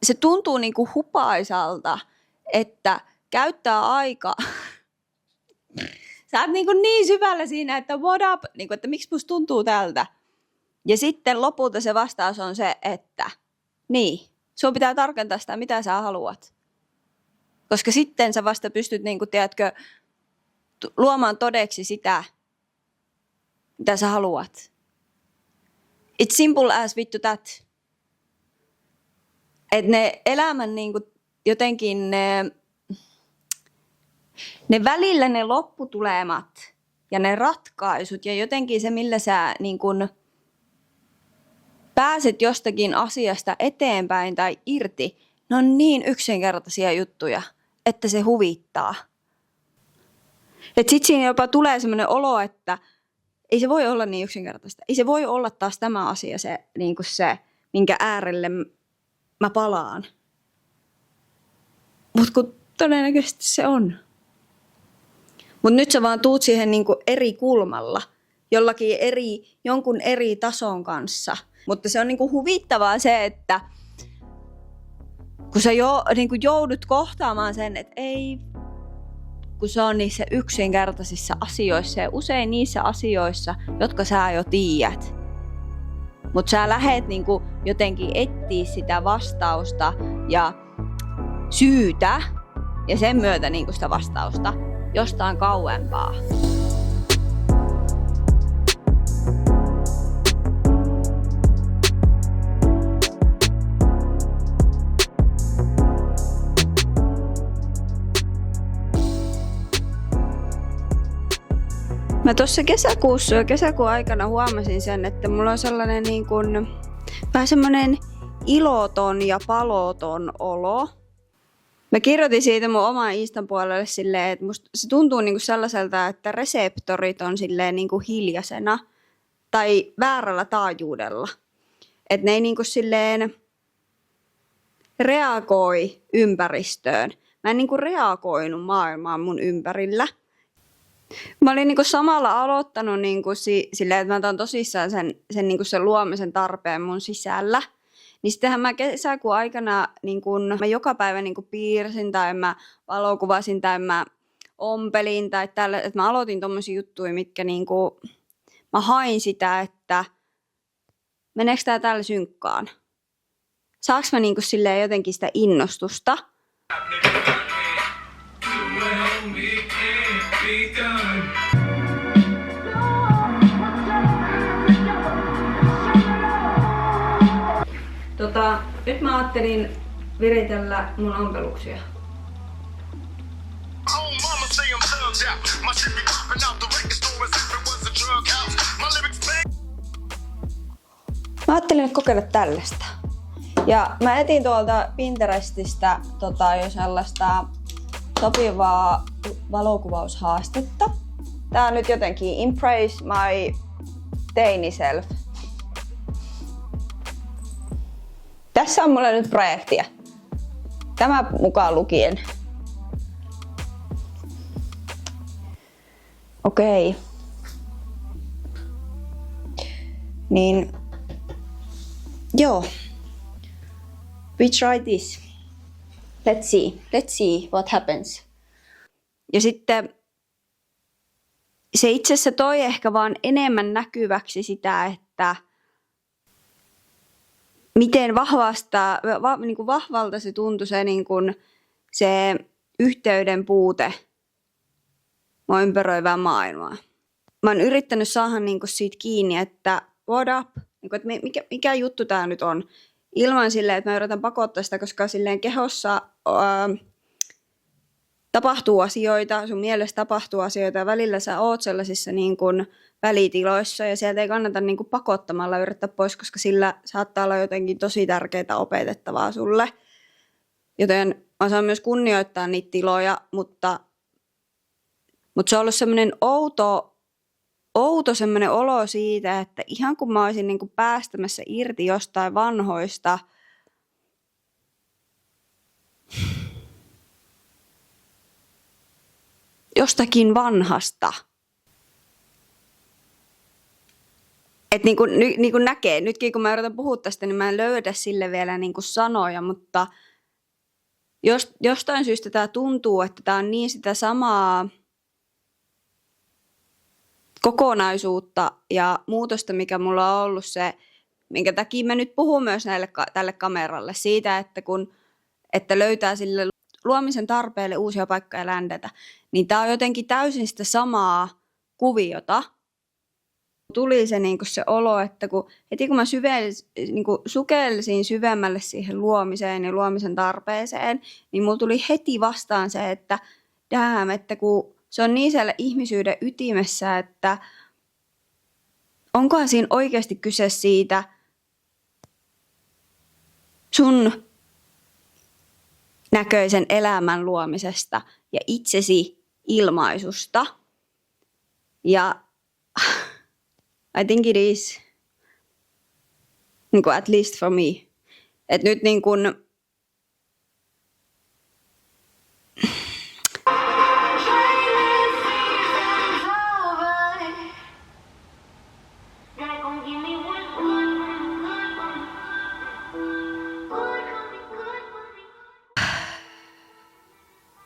se tuntuu niinku hupaisalta, että käyttää aikaa. Sä oot niin syvällä siinä, että what up, niinku, että miksi musta tuntuu tältä. Ja sitten lopulta se vastaus on se, että niin, sun pitää tarkentaa sitä, mitä sä haluat. Koska sitten sä vasta pystyt, niinku, tiedätkö, luomaan todeksi sitä, mitä sä haluat. It's simple as vittu that. Että ne elämän niinku, jotenkin ne välillä ne lopputulemat ja ne ratkaisut ja jotenkin se, millä sä niin kun pääset jostakin asiasta eteenpäin tai irti, ne on niin yksinkertaisia juttuja, että se huvittaa. Et sit siinä jopa tulee semmoinen olo, että ei se voi olla niin yksinkertaista. Ei se voi olla taas tämä asia se, niin kuin se minkä äärelle mä palaan. Mutta kun todennäköisesti se on. Mutta nyt sä vaan tuut siihen niinku eri kulmalla, jonkun eri tason kanssa. Mutta se on niinku huvittavaa se, että kun sä niinku joudut kohtaamaan sen, että ei, kun se on niissä yksinkertaisissa asioissa ja usein niissä asioissa, jotka sä jo tiedät. Mutta sä lähet niinku jotenkin etsiä sitä vastausta ja syytä ja sen myötä niinku sitä vastausta jostain kauempaa. Mä tuossa kesäkuun aikana huomasin sen, että mulla on sellainen niin kuin, vähän semmoinen iloton ja paloton olo. Mä kirjoitin siitä mun oman Instan puolelle silleen, että musta se tuntuu niinku sellaiselta, että reseptorit on silleen niinku hiljaisena tai väärällä taajuudella. Että ne ei niinku silleen reagoi ympäristöön. Mä en niinku reagoinut maailmaan mun ympärillä. Mä olin niinku samalla aloittanut niinku silleen, että mä otan tosissaan sen luomisen tarpeen mun sisällä. Niin sittenhän mä kesäkuun aikana niin kun mä joka päivä niin kun piirsin tai mä valokuvasin tai mä ompelin tai tällä, että mä aloitin tommosia juttuja, mitkä niin kun, mä hain sitä, että meneekö tää tällä synkkaan? Saaks mä niin kun silleen jotenkin sitä innostusta? Nyt mä ajattelin viritellä mun ompeluksia. Mä ajattelin kokeilla tällaista. Ja mä etin tuolta Pinterestistä jo sellaista sopivaa valokuvaushaastetta. Tää on nyt jotenkin Impress my teini self. Tässä on mulla nyt projektia. Tämä mukaan lukien. Okei. Niin. Joo. We try this. Let's see what happens. Ja sitten se itse asiassa toi ehkä vaan enemmän näkyväksi sitä, että miten vahvalta se tuntui se yhteyden puute mua ympäröivään maailmaan. Mä oon yrittänyt saada siitä kiinni, että what up, että mikä juttu tää nyt on. Ilman silleen, että mä yritän pakottaa sitä, koska silleen kehossa tapahtuu asioita, sun mielessä tapahtuu asioita ja välillä sä oot sellaisissa välitiloissa ja sieltä ei kannata pakottamalla yrittää pois, koska sillä saattaa olla jotenkin tosi tärkeää opetettavaa sulle. Joten mä saan myös kunnioittaa niitä tiloja, mutta se on ollut semmoinen outo semmoinen olo siitä, että ihan kun mä olisin päästämässä irti jostain vanhoista, jostakin vanhasta. että niin kuin näkee, nytkin kun mä yritän puhua tästä, niin mä en löydä sille vielä niin kuin sanoja, mutta jostain syystä tämä tuntuu, että tämä on niin sitä samaa kokonaisuutta ja muutosta, mikä mulla on ollut se, minkä takia mä nyt puhun myös tälle kameralle siitä, että löytää sille luomisen tarpeelle uusia paikkoja ländätä, niin tää on jotenkin täysin sitä samaa kuviota. Tuli se, niin se olo, että heti kun mä sukelsin syvemmälle siihen luomiseen ja luomisen tarpeeseen, niin mulla tuli heti vastaan se, että damn, että kun se on niin siellä ihmisyyden ytimessä, että onkohan siinä oikeasti kyse siitä sun näköisen elämän luomisesta ja itsesi ilmaisusta. Ja I think it is, niin kuin at least for me. Että nyt niin kuin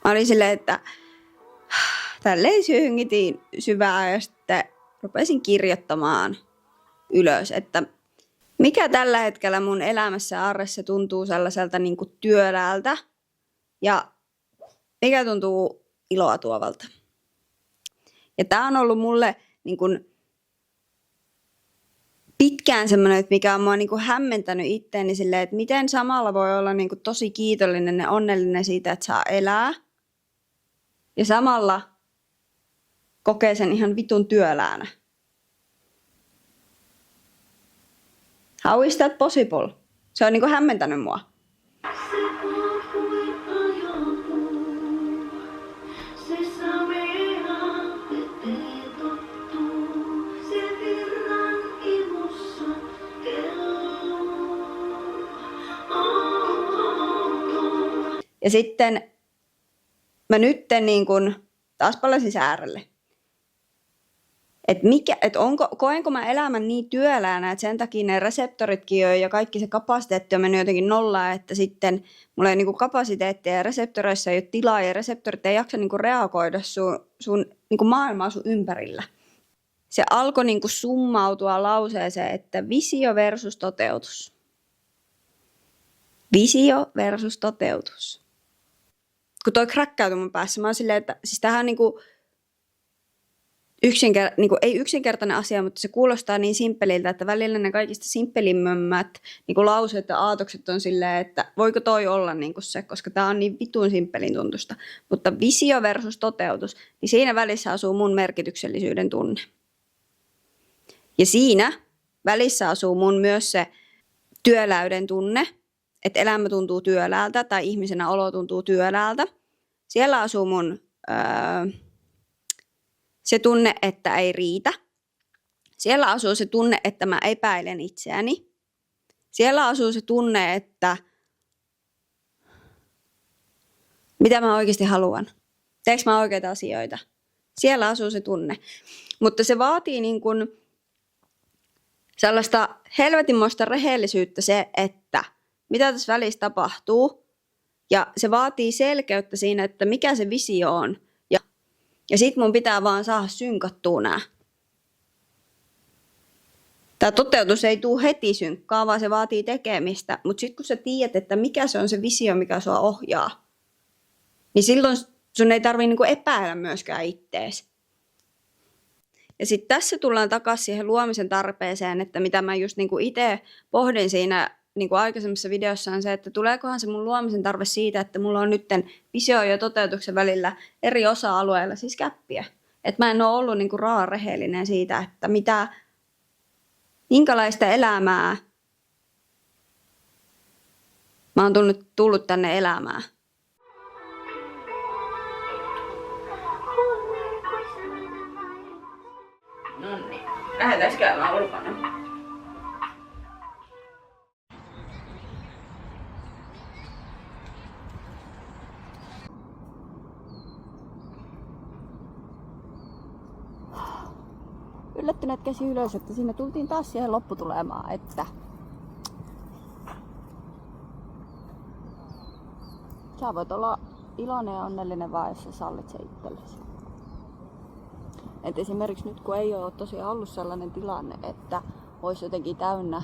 mä olin silleen, että tälleen syngitin syvää ja sitten rupesin kirjoittamaan ylös, että mikä tällä hetkellä mun elämässä ja arjessa tuntuu sellaiselta niin kuin työläältä ja mikä tuntuu iloa tuovalta. Ja tää on ollut mulle niin kuin pitkään semmoinen, että mikä on mua niin kuin hämmentänyt itteeni silleen, että miten samalla voi olla niin kuin tosi kiitollinen ja onnellinen siitä, että saa elää. Ja samalla kokee sen ihan vitun työläänä. How is that possible? Se on niinku hämmentänyt mua. Ja sitten mä nytten niin kun taas palasin äärelle. Koenko mä elämän niin työläänä, että sen takia ne reseptoritkin on ja kaikki se kapasiteetti on mennyt jotenkin nollaan, että sitten mulla ei niinku kapasiteettia ja reseptoreissa ei ole tilaa ja reseptorit ei jaksa niinku reagoida sun niinku maailmaa sun ympärillä. Se alkoi niinku summautua lauseeseen, että visio versus toteutus. Visio versus toteutus. Kun toi kräkkäytyi mun päässä, mä oon silleen, että siis tämähän on niinku ei yksinkertainen asia, mutta se kuulostaa niin simppeliltä, että välillä ne kaikista simppelimmät niin lauseet ja aatokset on silleen, että voiko toi olla niin se, koska tää on niin vitun simppelin tuntusta. Mutta visio versus toteutus, niin siinä välissä asuu mun merkityksellisyyden tunne. Ja siinä välissä asuu mun myös se työläyden tunne, että elämä tuntuu työläältä tai ihmisenä olo tuntuu työläältä. Siellä asuu mun se tunne, että ei riitä. Siellä asuu se tunne, että mä epäilen itseäni. Siellä asuu se tunne, että mitä mä oikeasti haluan. Teekö mä oikeita asioita? Siellä asuu se tunne. Mutta se vaatii niin kuin sellaista helvetinmoista rehellisyyttä se, että mitä tässä välissä tapahtuu. Ja se vaatii selkeyttä siinä, että mikä se visio on. Ja sit mun pitää vaan saada synkattua nää. Tää toteutus ei tule heti synkkaa, vaan se vaatii tekemistä. Mutta sit kun sä tiedät, että mikä se on se visio, mikä sua ohjaa, niin silloin sun ei tarvii niinku epäillä myöskään ittees. Ja sit tässä tullaan takaisin siihen luomisen tarpeeseen, että mitä mä just niinku itse pohdin siinä niinku aikaisemmassa videossa on se, että tuleekohan se mun luomisen tarve siitä, että mulla on nytten visio ja toteutuksen välillä eri osa-alueilla siis käppiä. Että mä en ole ollut niinku rehellinen siitä, että minkälaista elämää mä oon tullut tänne elämään. No niin, lähdetäänkö käymään ulkona? yllättyneet käsi ylös, että siinä tultiin taas siihen lopputulemaan, että sä voit olla iloinen ja onnellinen vaan, jos sä sallit se itsellesi. Et esimerkiksi nyt kun ei ole tosiaan ollut sellainen tilanne, että olisi jotenkin täynnä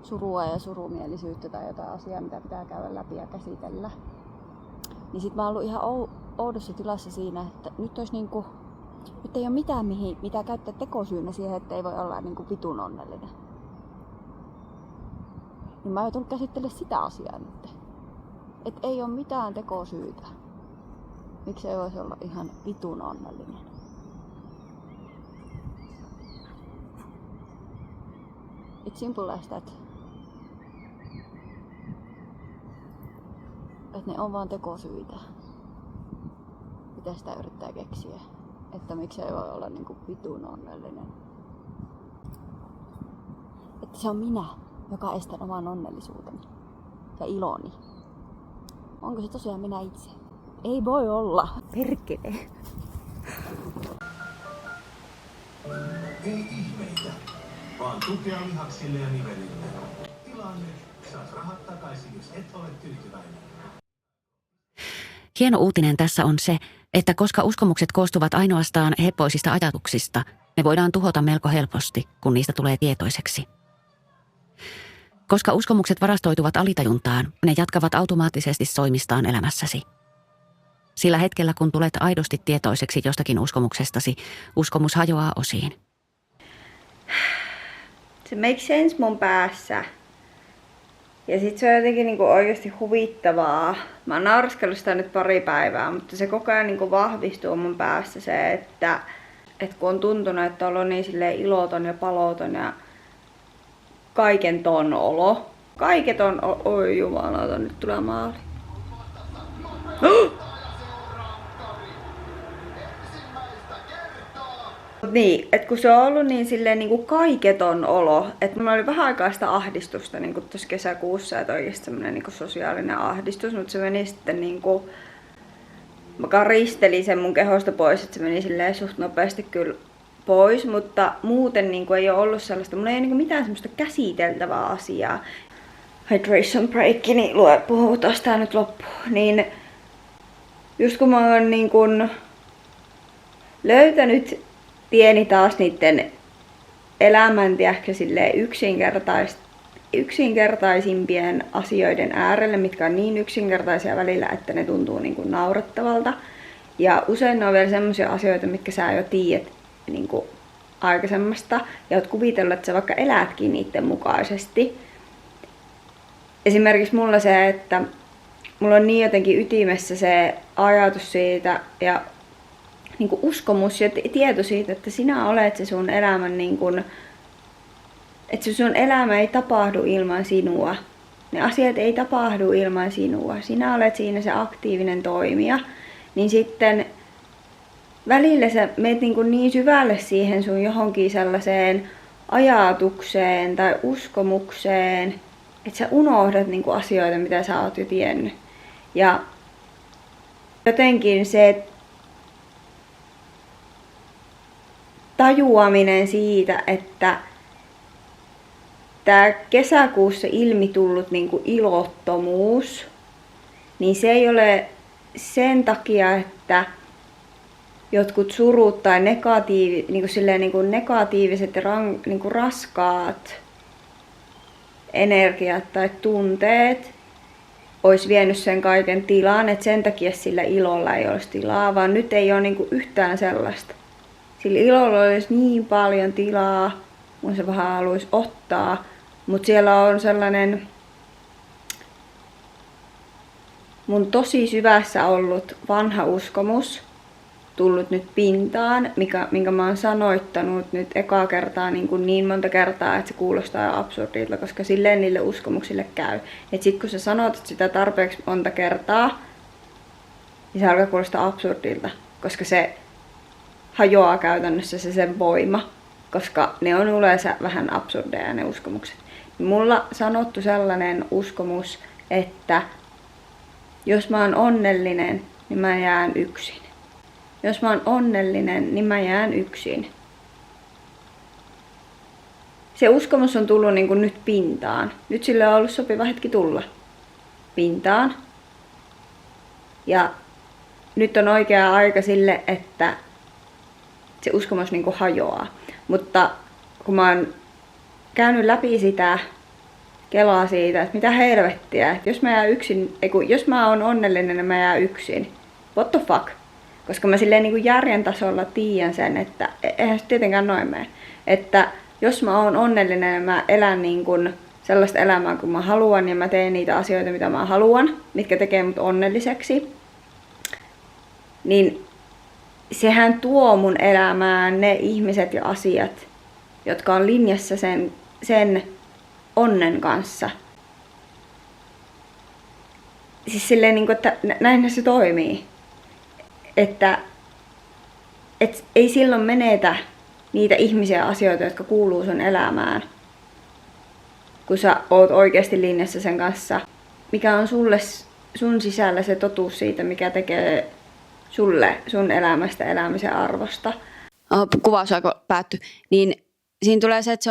surua ja surumielisyyttä tai jotain asiaa, mitä pitää käydä läpi ja käsitellä, niin sit mä oon ollut ihan oudossa tilassa siinä, että nyt olisi niinku, nyt ei ole mitään mitä käyttää tekosyynä siihen, että ei voi olla niinku vitun onnellinen. Niin mä oon joutunut käsittelemään sitä asiaa nyt. Että ei ole mitään tekosyytä. Miksi ei voisi olla ihan vitun onnellinen? It's simple as that. Että ne on vaan tekosyitä. Mitä sitä yrittää keksiä? Että miksi ei voi olla niinku vitun onnellinen? Että se on minä, joka estän oman onnellisuuteni ja iloni. Onko se tosiaan minä itse? Ei voi olla. Perkele. Ei ihmeitä, vaan tukea lihaksille ja nivelille. Tilanne, saat rahat takaisin, jos et ole tyytyväinen. Hieno uutinen tässä on se, että koska uskomukset koostuvat ainoastaan heppoisista ajatuksista, ne voidaan tuhota melko helposti, kun niistä tulee tietoiseksi. Koska uskomukset varastoituvat alitajuntaan, ne jatkavat automaattisesti soimistaan elämässäsi. Sillä hetkellä, kun tulet aidosti tietoiseksi jostakin uskomuksestasi, uskomus hajoaa osiin. Se makes sense mun päässä. Ja sit se on jotenkin niinku oikeasti huvittavaa. Mä oon nauriskellut sitä nyt pari päivää, mutta se koko ajan niinku vahvistuu mun päässä se, että kun on tuntunut, että on niin silleen iloton ja paloton ja kaiken ton olo. Kaiketon olo. Oi jumalauta, nyt tulee maali. Niin, että kun se on ollut niin silleen niinku kaiketon olo, että mulla oli vähän aikaa sitä ahdistusta niinku tuossa kesäkuussa, että oikeesti semmonen niinku sosiaalinen ahdistus, mutta se meni sitten niinku, mä karistelin sen mun kehosta pois, että se meni silleen suht nopeasti kyllä pois, mutta muuten niinku ei ole ollut sellaista, mulla ei ole niinku mitään semmoista käsiteltävää asiaa. Hydration break, niin puhuu taas tää nyt loppuun. Niin just kun mä oon niinku löytänyt tieni taas niitten elämän yksinkertaisimpien asioiden äärelle, mitkä on niin yksinkertaisia välillä, että ne tuntuu niinku naurettavalta. Ja usein ne on vielä semmosia asioita, mitkä sä jo tiedät niinku aikaisemmasta ja oot kuvitellut, että sä vaikka elätkin niiden mukaisesti. Esimerkiksi mulla se, että mulla on niin jotenkin ytimessä se ajatus siitä ja niinku uskomus ja tieto siitä, että sinä olet se sun elämän niinku, että se sun elämä ei tapahdu ilman sinua. Ne asiat ei tapahdu ilman sinua. Sinä olet siinä se aktiivinen toimija. Niin sitten välillä sä meet niin syvälle siihen sun johonkin sellaiseen ajatukseen tai uskomukseen, että sä unohdat niinku asioita, mitä sä oot jo tiennyt. Ja jotenkin se tajuaminen siitä, että tää kesäkuussa ilmi tullut niinku ilottomuus, niin se ei ole sen takia, että jotkut surut tai negatiiviset ja raskaat energiat tai tunteet olisi vienyt sen kaiken tilan, että sen takia sillä ilolla ei olisi tilaa, vaan nyt ei ole niinku yhtään sellaista. Sillä ilolla olisi niin paljon tilaa, kun se vähän haluaisi ottaa, mutta siellä on sellainen mun tosi syvässä ollut vanha uskomus tullut nyt pintaan, minkä mä oon sanoittanut nyt ekaa kertaa niin monta kertaa, että se kuulostaa jo absurdilta, koska silleen niille uskomuksille käy. Et sit kun sä sanot sitä tarpeeksi monta kertaa, niin se alkaa kuulostaa absurdilta, koska se hajoaa käytännössä se sen voima, koska ne on yleensä vähän absurdeja ne uskomukset. Mulla sanottu sellainen uskomus, että jos mä oon onnellinen, niin mä jään yksin. Jos mä oon onnellinen, niin mä jään yksin. se uskomus on tullut niin kuin nyt pintaan. Nyt sille on ollut sopiva hetki tulla pintaan. Ja nyt on oikea aika sille, että se uskomus niin kuin hajoaa. Mutta kun mä oon käynyt läpi sitä kelaa siitä, että mitä helvettiä, että jos mä jää yksin, jos mä oon onnellinen, niin mä jää yksin. What the fuck? Koska mä silleen niin kuin järjen tasolla tiedän sen, että eihän se tietenkään noin mene. Että jos mä oon onnellinen, niin mä elän niin kuin sellaista elämää kuin mä haluan ja mä teen niitä asioita, mitä mä haluan, mitkä tekee mut onnelliseksi. Niin sehän tuo mun elämään ne ihmiset ja asiat, jotka on linjassa sen onnen kanssa. Siis silleen, niin kuin, että näinhän se toimii. Että ei silloin menetä niitä ihmisiä ja asioita, jotka kuuluu sun elämään. Kun sä oot oikeasti linjassa sen kanssa. Mikä on sulle, sun sisällä se totuus siitä, mikä tekee sulle sun elämästä elämisen arvosta. Kuvausaika päättyi. Niin siinä tulee se, että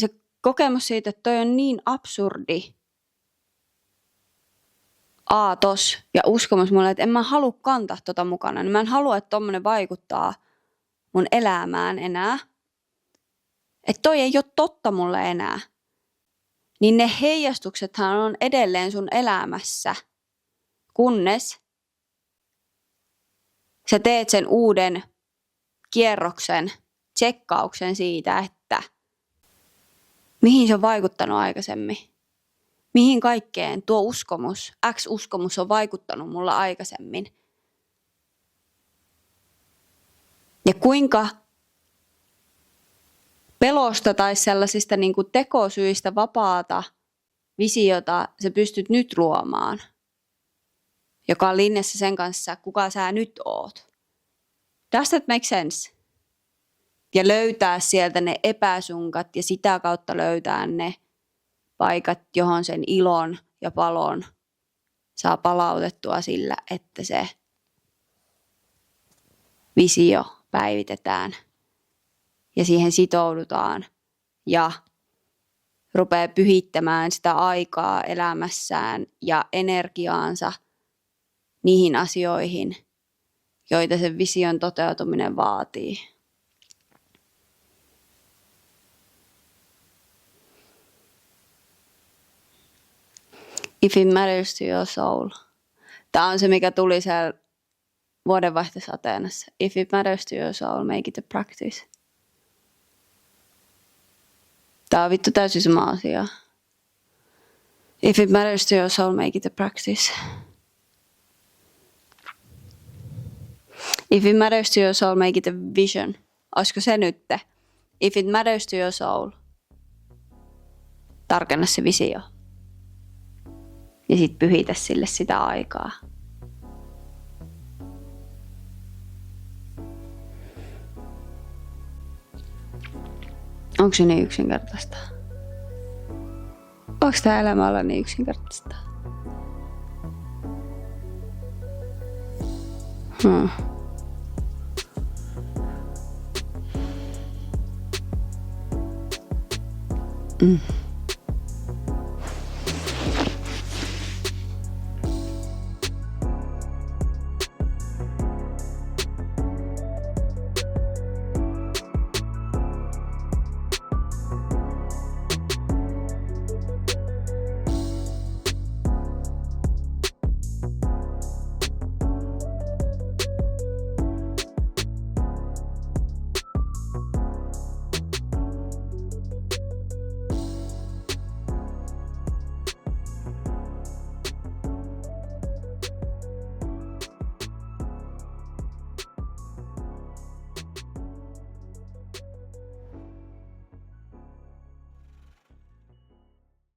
se kokemus siitä, että toi on niin absurdi aatos ja uskomus mulle, että en mä halua kantaa tota mukana. Niin mä en halua, että tommonen vaikuttaa mun elämään enää. Että toi ei ole totta mulle enää. Niin ne heijastuksethan on edelleen sun elämässä, kunnes sä teet sen uuden kierroksen, tsekkauksen siitä, että mihin se on vaikuttanut aikaisemmin. Mihin kaikkeen tuo uskomus, X-uskomus on vaikuttanut mulla aikaisemmin. Ja kuinka pelosta tai sellaisista niin kuin tekosyistä vapaata visiota sä pystyt nyt luomaan, joka on linjassa sen kanssa, kuka sä nyt oot. Does that make sense? Ja löytää sieltä ne epäsunkat ja sitä kautta löytää ne paikat, johon sen ilon ja palon saa palautettua sillä, että se visio päivitetään ja siihen sitoudutaan ja rupeaa pyhittämään sitä aikaa elämässään ja energiaansa niihin asioihin, joita sen vision toteutuminen vaatii. If it matters to your soul. Tämä on se, mikä tuli siellä vuodenvaihteessa Ateenassa. If it matters to your soul, make it a practice. Tämä on vittu täysin sama asia. If it matters to your soul, make it a practice. If it matters to your soul, make it a vision. Olisiko se nytte? If it matters to your soul, tarkenna se visio. Ja sit pyhitä sille sitä aikaa. Onko se niin yksinkertaista? Onko tää elämä olla niin yksinkertaista? Mm.